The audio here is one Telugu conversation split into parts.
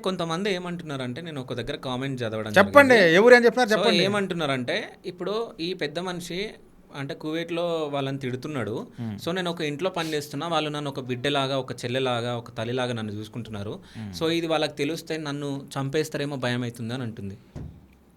కొంతమంది ఏమంటున్నారంటే, నేను ఒక దగ్గర కామెంట్ చదవడం చెప్పండి, జరిగింది. ఎవరు ఏం చెప్తున్నారు సో చెప్పండి. ఏమంటున్నారంటే, ఇప్పుడు ఈ పెద్ద మనిషి అంటే కువైట్లో వాళ్ళని తిడుతున్నాడు. సో నేను ఒక ఇంట్లో పని చేస్తున్నా, వాళ్ళు నన్ను ఒక బిడ్డలాగా, ఒక చెల్లెలాగా, ఒక తల్లిలాగా నన్ను చూసుకుంటున్నారు. సో ఇది వాళ్ళకి తెలిస్తే నన్ను చంపేస్తారేమో భయం అవుతుంది అని అంటుంది.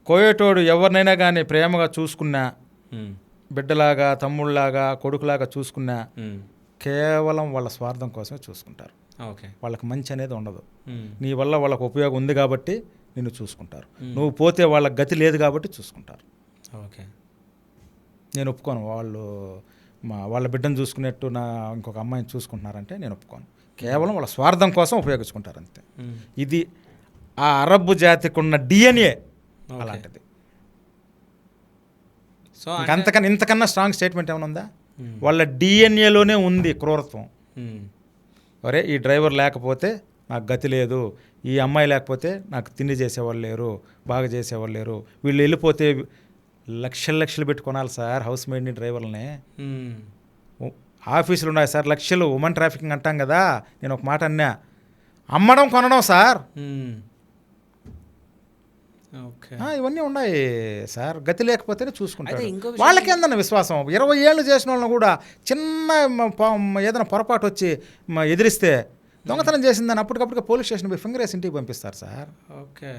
కోయేటోడు ఎవరినైనా కానీ ప్రేమగా చూసుకున్నా, ఉమ్, బిడ్డలాగా, తమ్ముళ్ళలాగా, కొడుకులాగా చూసుకున్నా, ఉమ్, కేవలం వాళ్ళ స్వార్థం కోసమే చూసుకుంటారు. ఓకే. వాళ్ళకి మంచి అనేది ఉండదు. ఉమ్, నీ వల్ల వాళ్ళకు ఉపయోగం ఉంది కాబట్టి నిన్ను చూసుకుంటారు. నువ్వు పోతే వాళ్ళకి గతి లేదు కాబట్టి చూసుకుంటారు. ఓకే. నేను ఒప్పుకోను. వాళ్ళ బిడ్డను చూసుకునేట్టు ఇంకొక అమ్మాయిని చూసుకుంటున్నారంటే నేను ఒప్పుకోను. కేవలం వాళ్ళ స్వార్థం కోసం ఉపయోగించుకుంటారు అంతే. ఉమ్, ఇది ఆ అరబ్ జాతికి ఉన్న డిఎన్ఏ అలాంటిది. సో ఇంతకన్నా స్ట్రాంగ్ స్టేట్మెంట్ ఏమైనా ఉందా? వాళ్ళ డిఎన్ఏలోనే ఉంది క్రూరత్వం. ఒరే, ఈ డ్రైవర్ లేకపోతే నాకు గతి లేదు, ఈ అమ్మాయి లేకపోతే నాకు తిండి చేసేవాళ్ళు లేరు, బాగా చేసేవాళ్ళు లేరు, వీళ్ళు వెళ్ళిపోతే లక్షలు పెట్టి కొనాలి సార్ హౌస్ మేడ్ని, డ్రైవర్లని. ఆఫీసులు ఉన్నాయి సార్, లక్షలు. ఉమెన్ ట్రాఫికింగ్ అంటాం కదా, నేను ఒక మాట అన్నా, అమ్మడం కొనడం సార్. ఇవన్నీ ఉన్నాయి సార్. గతి లేకపోతేనే చూసుకుంటారు. వాళ్ళకి ఏందన్న విశ్వాసం? 20 ఏళ్ళు చేసిన వాళ్ళని కూడా చిన్న ఏదైనా పొరపాటు వచ్చి ఎదిరిస్తే దొంగతనం చేసిందని అప్పటికప్పుడు పోలీస్ స్టేషన్ పోయి ఫింగర్ వేసి ఇంటికి పంపిస్తారు సార్. ఓకే.